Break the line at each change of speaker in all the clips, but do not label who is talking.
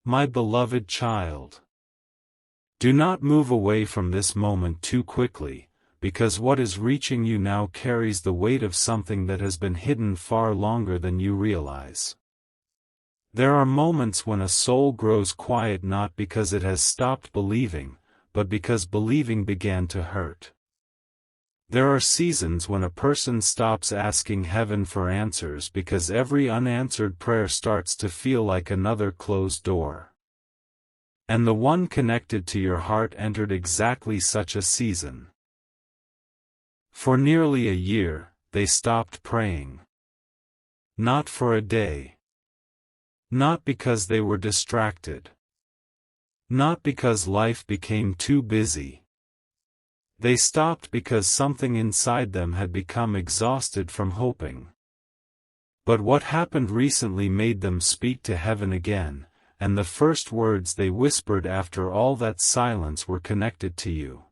My beloved child. Do not move away from this moment too quickly, because what is reaching you now carries the weight of something that has been hidden far longer than you realize. There are moments when a soul grows quiet not because it has stopped believing, but because believing began to hurt. There are seasons when a person stops asking heaven for answers because every unanswered prayer starts to feel like another closed door. And the one connected to your heart entered exactly such a season. For nearly a year, they stopped praying. Not for a day. Not because they were distracted. Not because life became too busy. They stopped because something inside them had become exhausted from hoping. But what happened recently made them speak to heaven again, and the first words they whispered after all that silence were connected to you.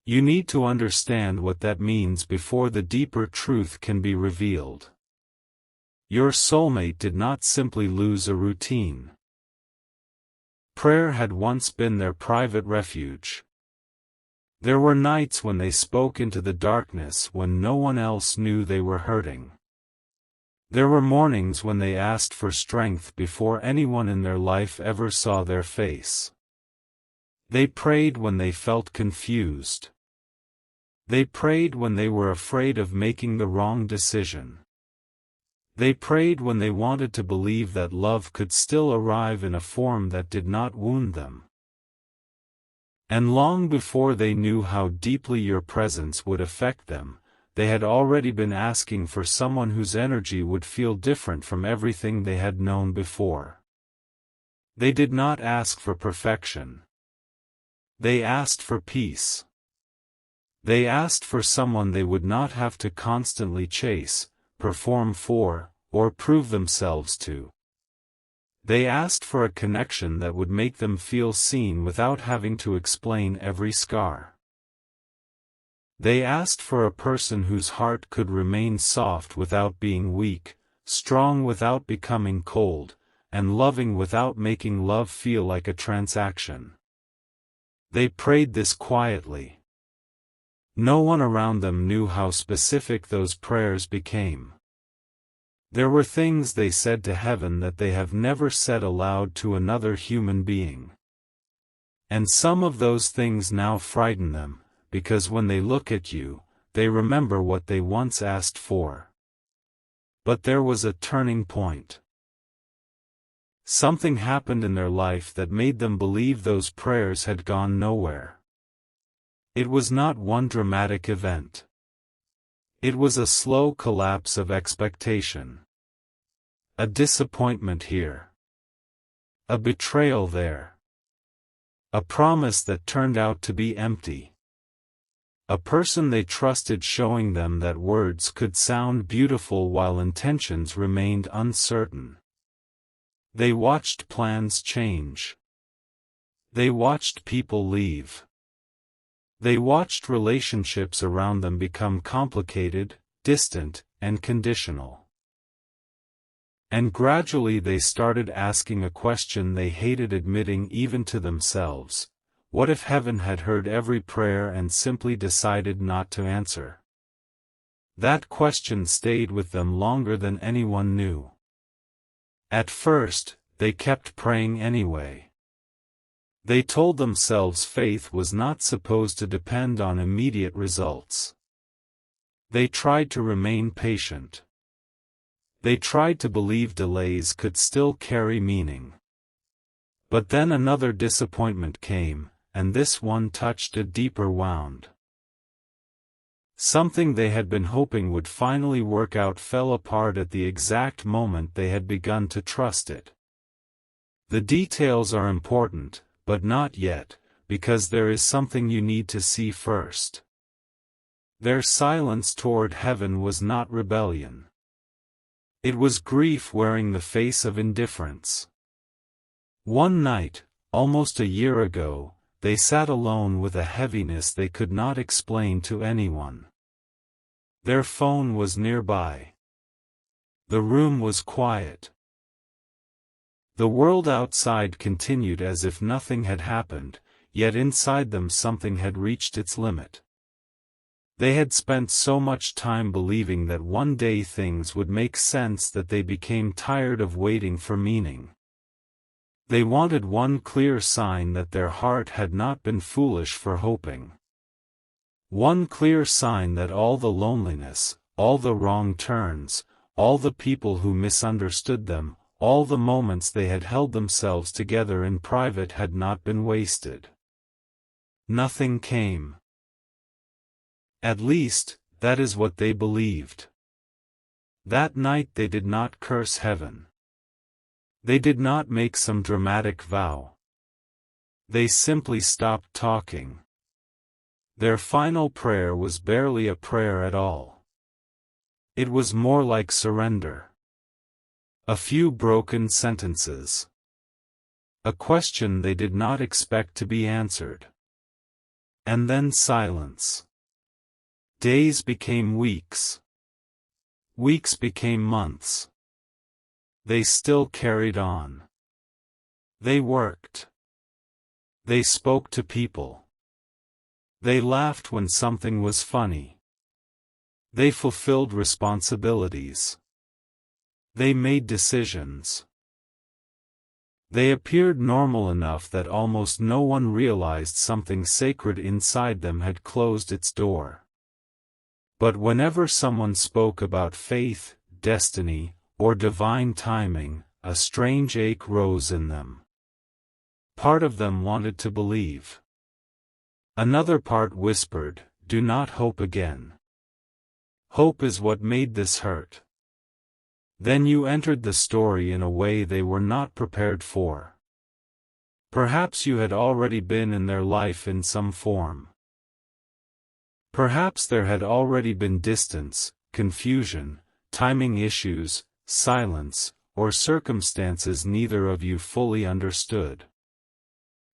You need to understand what that means before the deeper truth can be revealed. Your soulmate did not simply lose a routine. Prayer had once been their private refuge. There were nights when they spoke into the darkness when no one else knew they were hurting. There were mornings when they asked for strength before anyone in their life ever saw their face. They prayed when they felt confused. They prayed when they were afraid of making the wrong decision. They prayed when they wanted to believe that love could still arrive in a form that did not wound them. And long before they knew how deeply your presence would affect them, they had already been asking for someone whose energy would feel different from everything they had known before. They did not ask for perfection. They asked for peace. They asked for someone they would not have to constantly chase, perform for, or prove themselves to. They asked for a connection that would make them feel seen without having to explain every scar. They asked for a person whose heart could remain soft without being weak, strong without becoming cold, and loving without making love feel like a transaction. They prayed this quietly. No one around them knew how specific those prayers became. There were things they said to heaven that they have never said aloud to another human being. And some of those things now frighten them, because when they look at you, they remember what they once asked for. But there was a turning point. Something happened in their life that made them believe those prayers had gone nowhere. It was not one dramatic event. It was a slow collapse of expectation. A disappointment here. A betrayal there. A promise that turned out to be empty. A person they trusted showing them that words could sound beautiful while intentions remained uncertain. They watched plans change. They watched people leave. They watched relationships around them become complicated, distant, and conditional. And gradually they started asking a question they hated admitting even to themselves: what if heaven had heard every prayer and simply decided not to answer? That question stayed with them longer than anyone knew. At first, they kept praying anyway. They told themselves faith was not supposed to depend on immediate results. They tried to remain patient. They tried to believe delays could still carry meaning. But then another disappointment came, and this one touched a deeper wound. Something they had been hoping would finally work out fell apart at the exact moment they had begun to trust it. The details are important, but not yet, because there is something you need to see first. Their silence toward heaven was not rebellion. It was grief wearing the face of indifference. One night, almost a year ago, they sat alone with a heaviness they could not explain to anyone. Their phone was nearby. The room was quiet. The world outside continued as if nothing had happened, yet inside them something had reached its limit. They had spent so much time believing that one day things would make sense that they became tired of waiting for meaning. They wanted one clear sign that their heart had not been foolish for hoping. One clear sign that all the loneliness, all the wrong turns, all the people who misunderstood them, all the moments they had held themselves together in private had not been wasted. Nothing came. At least, that is what they believed. That night they did not curse heaven. They did not make some dramatic vow. They simply stopped talking. Their final prayer was barely a prayer at all. It was more like surrender. A few broken sentences. A question they did not expect to be answered. And then silence. Days became weeks. Weeks became months. They still carried on. They worked. They spoke to people. They laughed when something was funny. They fulfilled responsibilities. They made decisions. They appeared normal enough that almost no one realized something sacred inside them had closed its door. But whenever someone spoke about faith, destiny, or divine timing, a strange ache rose in them. Part of them wanted to believe. Another part whispered, "Do not hope again. Hope is what made this hurt." Then you entered the story in a way they were not prepared for. Perhaps you had already been in their life in some form. Perhaps there had already been distance, confusion, timing issues, silence, or circumstances neither of you fully understood.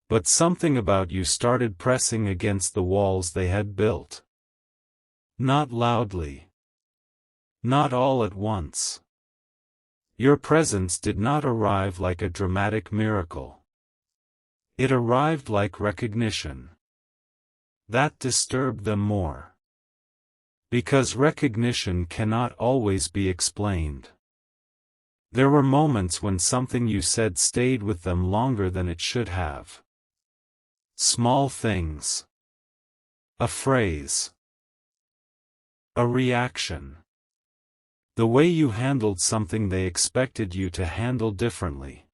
But something about you started pressing against the walls they had built. Not loudly. Not all at once. Your presence did not arrive like a dramatic miracle. It arrived like recognition. That disturbed them more. Because recognition cannot always be explained. There were moments when something you said stayed with them longer than it should have. Small things. A phrase. A reaction. The way you handled something they expected you to handle differently.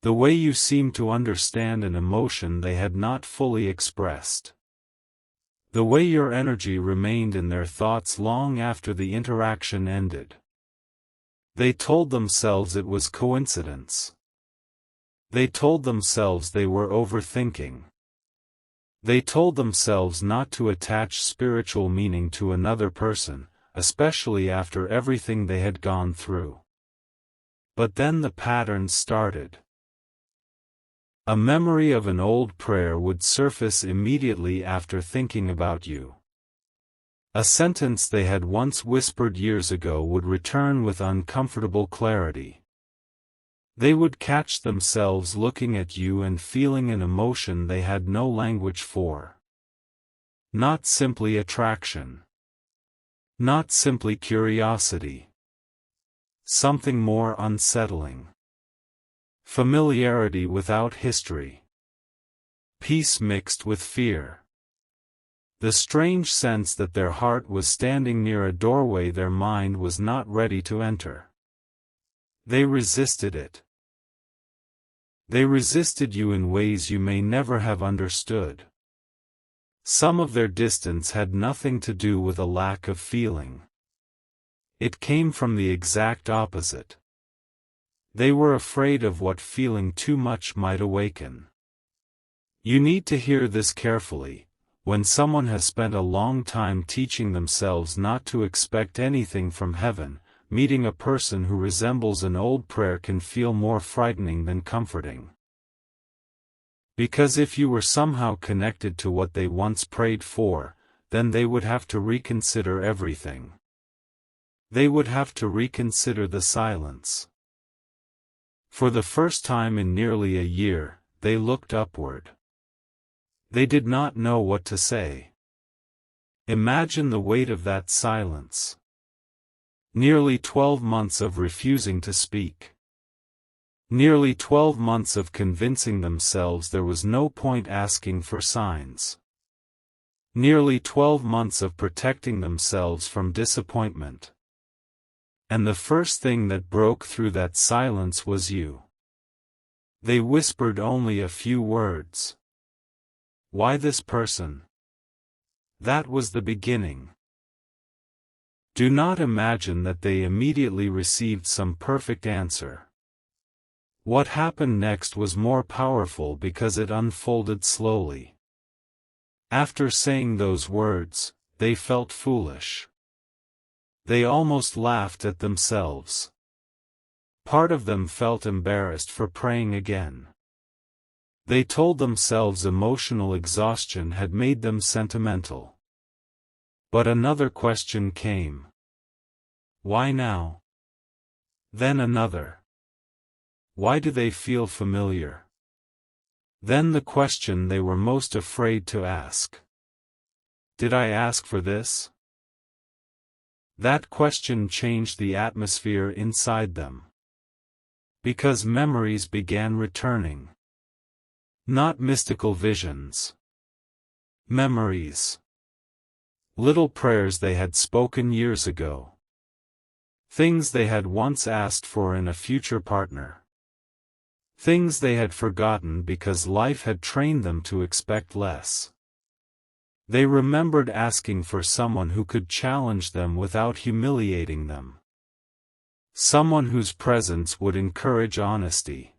The way you seemed to understand an emotion they had not fully expressed. The way your energy remained in their thoughts long after the interaction ended. They told themselves it was coincidence. They told themselves they were overthinking. They told themselves not to attach spiritual meaning to another person, especially after everything they had gone through. But then the pattern started. A memory of an old prayer would surface immediately after thinking about you. A sentence they had once whispered years ago would return with uncomfortable clarity. They would catch themselves looking at you and feeling an emotion they had no language for. Not simply attraction. Not simply curiosity. Something more unsettling. Familiarity without history. Peace mixed with fear. The strange sense that their heart was standing near a doorway their mind was not ready to enter. They resisted it. They resisted you in ways you may never have understood. Some of their distance had nothing to do with a lack of feeling. It came from the exact opposite. They were afraid of what feeling too much might awaken. You need to hear this carefully. When someone has spent a long time teaching themselves not to expect anything from heaven, meeting a person who resembles an old prayer can feel more frightening than comforting. Because if you were somehow connected to what they once prayed for, then they would have to reconsider everything. They would have to reconsider the silence. For the first time in nearly a year, they looked upward. They did not know what to say. Imagine the weight of that silence. Nearly 12 months of refusing to speak. Nearly 12 months of convincing themselves there was no point asking for signs. Nearly 12 months of protecting themselves from disappointment. And the first thing that broke through that silence was you. They whispered only a few words. Why this person? That was the beginning. Do not imagine that they immediately received some perfect answer. What happened next was more powerful because it unfolded slowly. After saying those words, they felt foolish. They almost laughed at themselves. Part of them felt embarrassed for praying again. They told themselves emotional exhaustion had made them sentimental. But another question came. Why now? Then another. Why do they feel familiar? Then the question they were most afraid to ask. Did I ask for this? That question changed the atmosphere inside them. Because memories began returning. Not mystical visions. Memories. Little prayers they had spoken years ago. Things they had once asked for in a future partner. Things they had forgotten because life had trained them to expect less. They remembered asking for someone who could challenge them without humiliating them. Someone whose presence would encourage honesty.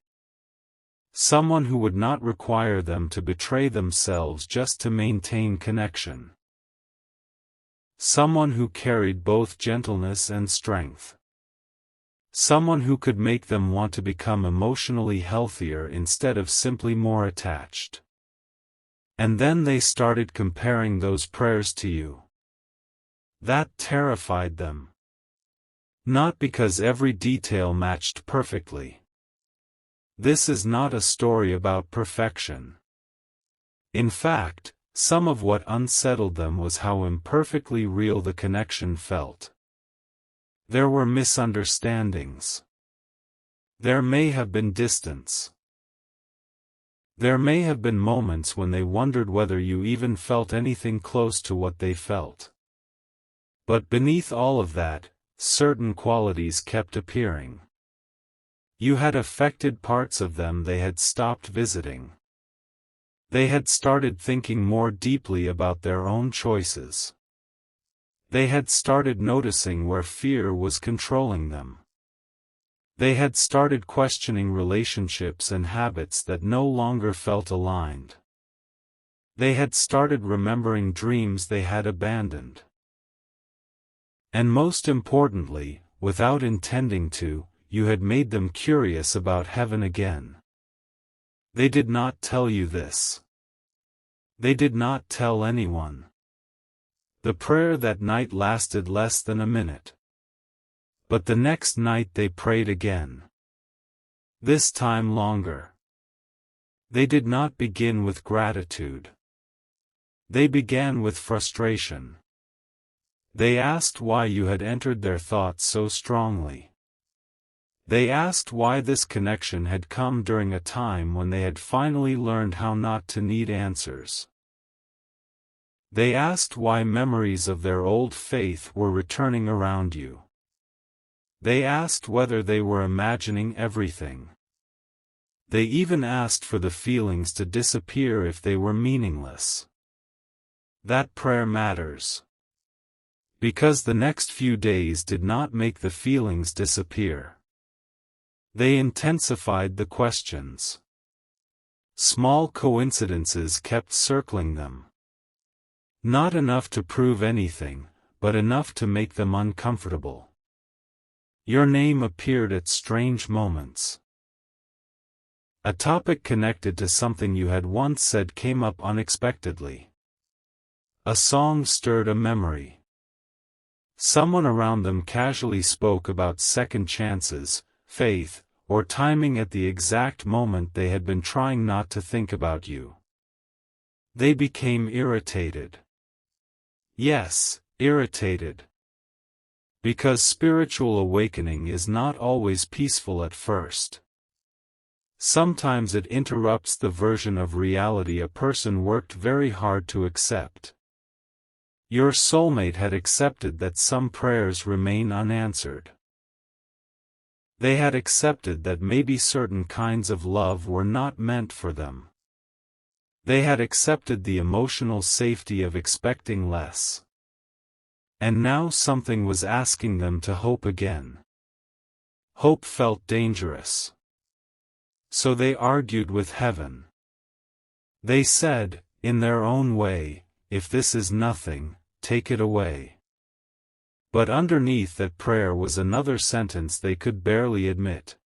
Someone who would not require them to betray themselves just to maintain connection. Someone who carried both gentleness and strength. Someone who could make them want to become emotionally healthier instead of simply more attached. And then they started comparing those prayers to you. That terrified them. Not because every detail matched perfectly. This is not a story about perfection. In fact, some of what unsettled them was how imperfectly real the connection felt. There were misunderstandings. There may have been distance. There may have been moments when they wondered whether you even felt anything close to what they felt. But beneath all of that, certain qualities kept appearing. You had affected parts of them they had stopped visiting. They had started thinking more deeply about their own choices. They had started noticing where fear was controlling them. They had started questioning relationships and habits that no longer felt aligned. They had started remembering dreams they had abandoned. And most importantly, without intending to, you had made them curious about heaven again. They did not tell you this. They did not tell anyone. The prayer that night lasted less than a minute. But the next night they prayed again. This time longer. They did not begin with gratitude. They began with frustration. They asked why you had entered their thoughts so strongly. They asked why this connection had come during a time when they had finally learned how not to need answers. They asked why memories of their old faith were returning around you. They asked whether they were imagining everything. They even asked for the feelings to disappear if they were meaningless. That prayer matters. Because the next few days did not make the feelings disappear. They intensified the questions. Small coincidences kept circling them. Not enough to prove anything, but enough to make them uncomfortable. Your name appeared at strange moments. A topic connected to something you had once said came up unexpectedly. A song stirred a memory. Someone around them casually spoke about second chances, faith, or timing at the exact moment they had been trying not to think about you. They became irritated. Yes, irritated. Because spiritual awakening is not always peaceful at first. Sometimes it interrupts the version of reality a person worked very hard to accept. Your soulmate had accepted that some prayers remain unanswered. They had accepted that maybe certain kinds of love were not meant for them. They had accepted the emotional safety of expecting less. And now something was asking them to hope again. Hope felt dangerous. So they argued with heaven. They said, in their own way, if this is nothing, take it away. But underneath that prayer was another sentence they could barely admit.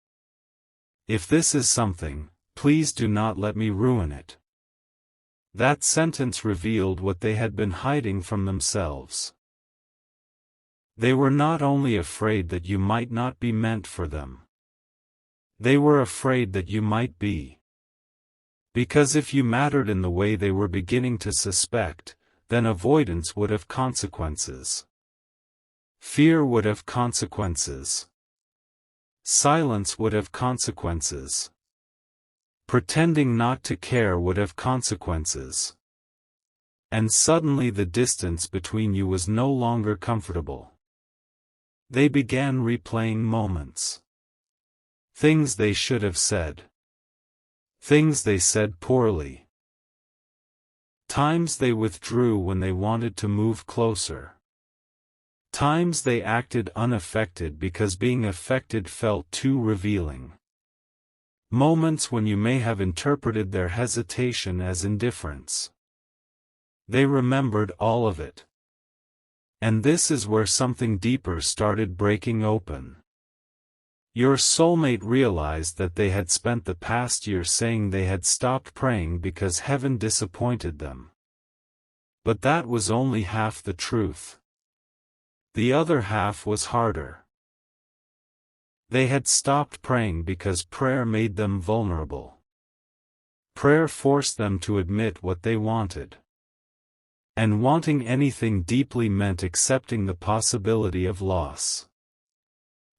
If this is something, please do not let me ruin it. That sentence revealed what they had been hiding from themselves. They were not only afraid that you might not be meant for them. They were afraid that you might be. Because if you mattered in the way they were beginning to suspect, then avoidance would have consequences. Fear would have consequences. Silence would have consequences. Pretending not to care would have consequences. And suddenly the distance between you was no longer comfortable. They began replaying moments. Things they should have said. Things they said poorly. Times they withdrew when they wanted to move closer. Times they acted unaffected because being affected felt too revealing. Moments when you may have interpreted their hesitation as indifference. They remembered all of it. And this is where something deeper started breaking open. Your soulmate realized that they had spent the past year saying they had stopped praying because heaven disappointed them. But that was only half the truth. The other half was harder. They had stopped praying because prayer made them vulnerable. Prayer forced them to admit what they wanted. And wanting anything deeply meant accepting the possibility of loss.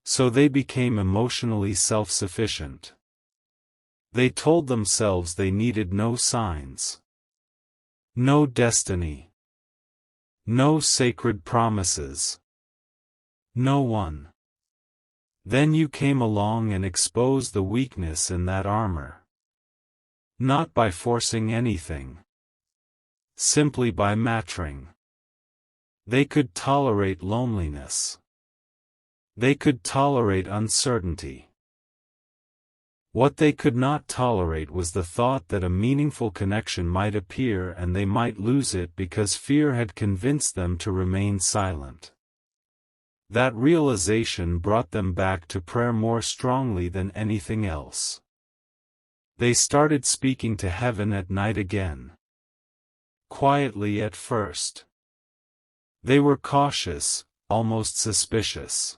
So they became emotionally self-sufficient. They told themselves they needed no signs. No destiny. No sacred promises. No one. Then you came along and exposed the weakness in that armor. Not by forcing anything. Simply by matching. They could tolerate loneliness. They could tolerate uncertainty. What they could not tolerate was the thought that a meaningful connection might appear and they might lose it because fear had convinced them to remain silent. That realization brought them back to prayer more strongly than anything else. They started speaking to heaven at night again. Quietly at first. They were cautious, almost suspicious.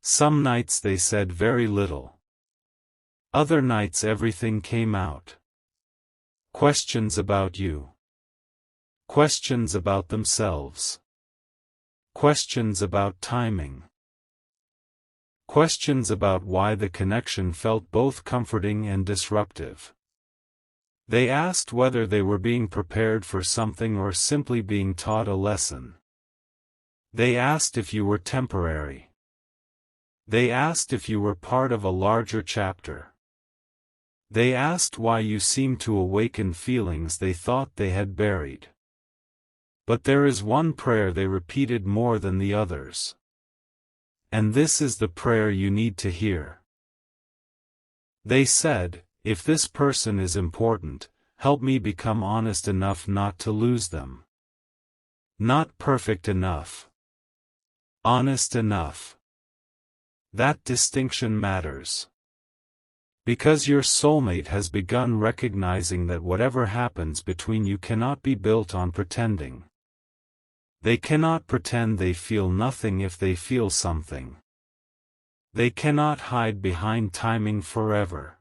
Some nights they said very little. Other nights everything came out. Questions about you. Questions about themselves. Questions about timing. Questions about why the connection felt both comforting and disruptive. They asked whether they were being prepared for something or simply being taught a lesson. They asked if you were temporary. They asked if you were part of a larger chapter. They asked why you seemed to awaken feelings they thought they had buried. But there is one prayer they repeated more than the others. And this is the prayer you need to hear. They said, if this person is important, help me become honest enough not to lose them. Not perfect enough. Honest enough. That distinction matters. Because your soulmate has begun recognizing that whatever happens between you cannot be built on pretending. They cannot pretend they feel nothing if they feel something. They cannot hide behind timing forever.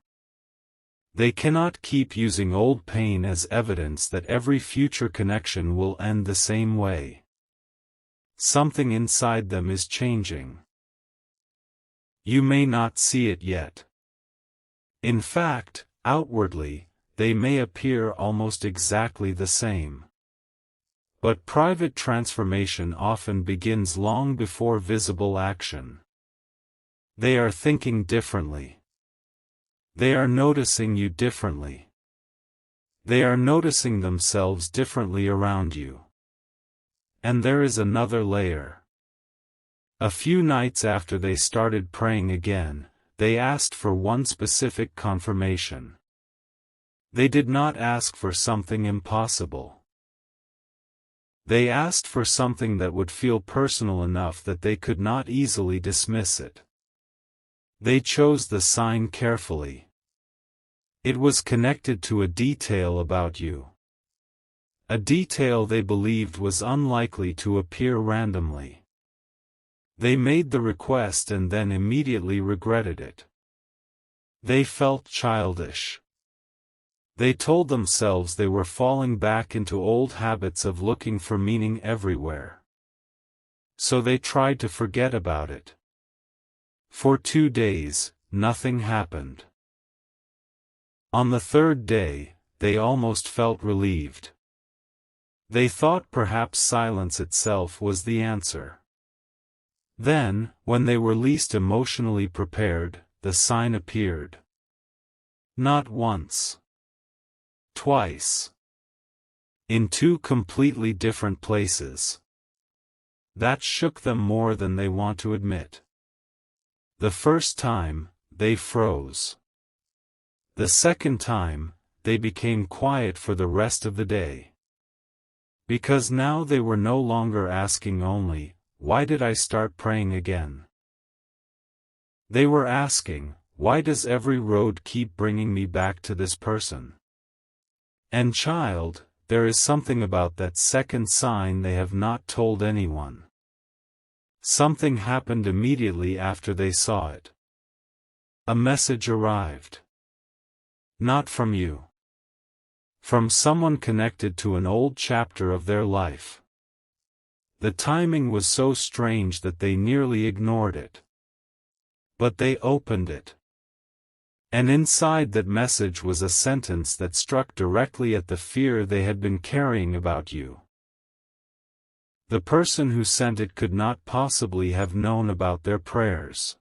They cannot keep using old pain as evidence that every future connection will end the same way. Something inside them is changing. You may not see it yet. In fact, outwardly, they may appear almost exactly the same. But private transformation often begins long before visible action. They are thinking differently. They are noticing you differently. They are noticing themselves differently around you. And there is another layer. A few nights after they started praying again, they asked for one specific confirmation. They did not ask for something impossible. They asked for something that would feel personal enough that they could not easily dismiss it. They chose the sign carefully. It was connected to a detail about you. A detail they believed was unlikely to appear randomly. They made the request and then immediately regretted it. They felt childish. They told themselves they were falling back into old habits of looking for meaning everywhere. So they tried to forget about it. For 2 days, nothing happened. On the third day, they almost felt relieved. They thought perhaps silence itself was the answer. Then, when they were least emotionally prepared, the sign appeared. Not once. Twice. In 2 completely different places. That shook them more than they want to admit. The first time, they froze. The second time, they became quiet for the rest of the day. Because now they were no longer asking only, "Why did I start praying again?" They were asking, "Why does every road keep bringing me back to this person?" And child, there is something about that second sign they have not told anyone. Something happened immediately after they saw it. A message arrived. Not from you. From someone connected to an old chapter of their life. The timing was so strange that they nearly ignored it. But they opened it. And inside that message was a sentence that struck directly at the fear they had been carrying about you. The person who sent it could not possibly have known about their prayers.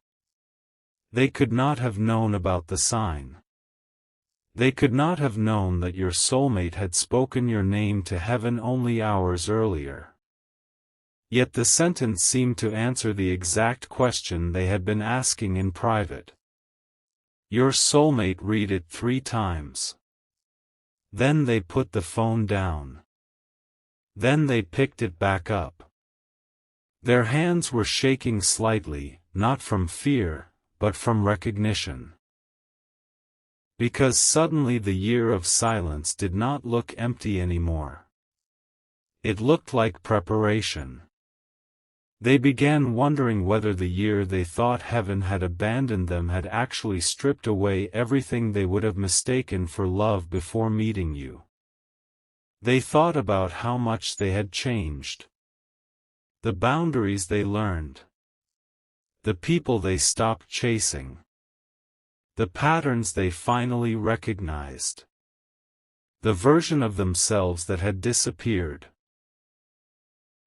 They could not have known about the sign. They could not have known that your soulmate had spoken your name to heaven only hours earlier. Yet the sentence seemed to answer the exact question they had been asking in private. Your soulmate read it 3 times. Then they put the phone down. Then they picked it back up. Their hands were shaking slightly, not from fear, but from recognition. Because suddenly the year of silence did not look empty anymore. It looked like preparation. They began wondering whether the year they thought heaven had abandoned them had actually stripped away everything they would have mistaken for love before meeting you. They thought about how much they had changed. The boundaries they learned. The people they stopped chasing. The patterns they finally recognized. The version of themselves that had disappeared.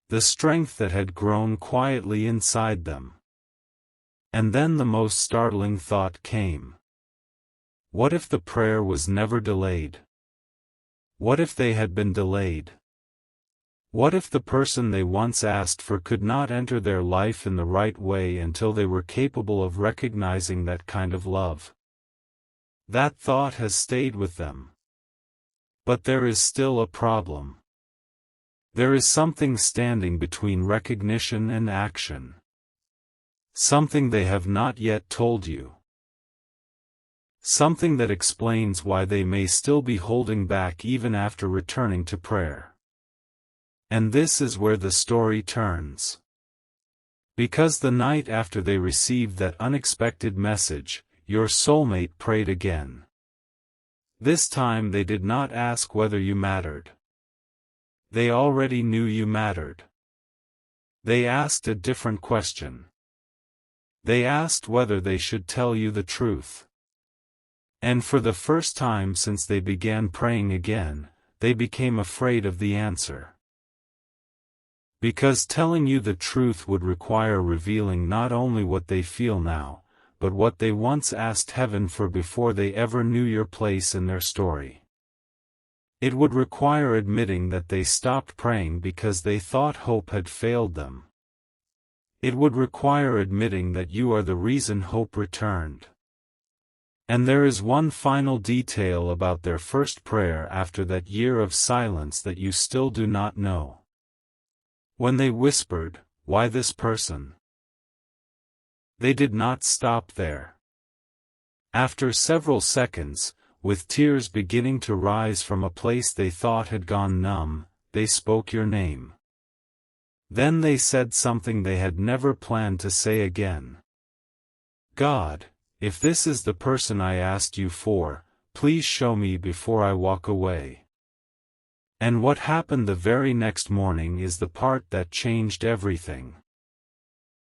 The strength that had grown quietly inside them. And then the most startling thought came. What if the prayer was never delayed? What if they had been delayed? What if the person they once asked for could not enter their life in the right way until they were capable of recognizing that kind of love? That thought has stayed with them. But there is still a problem. There is something standing between recognition and action. Something they have not yet told you. Something that explains why they may still be holding back even after returning to prayer. And this is where the story turns. Because the night after they received that unexpected message, your soulmate prayed again. This time they did not ask whether you mattered. They already knew you mattered. They asked a different question. They asked whether they should tell you the truth. And for the first time since they began praying again, they became afraid of the answer. Because telling you the truth would require revealing not only what they feel now, but what they once asked heaven for before they ever knew your place in their story. It would require admitting that they stopped praying because they thought hope had failed them. It would require admitting that you are the reason hope returned. And there is one final detail about their first prayer after that year of silence that you still do not know. When they whispered, "Why this person?" they did not stop there. After several seconds, with tears beginning to rise from a place they thought had gone numb, they spoke your name. Then they said something they had never planned to say again. "God, if this is the person I asked you for, please show me before I walk away." And what happened the very next morning is the part that changed everything.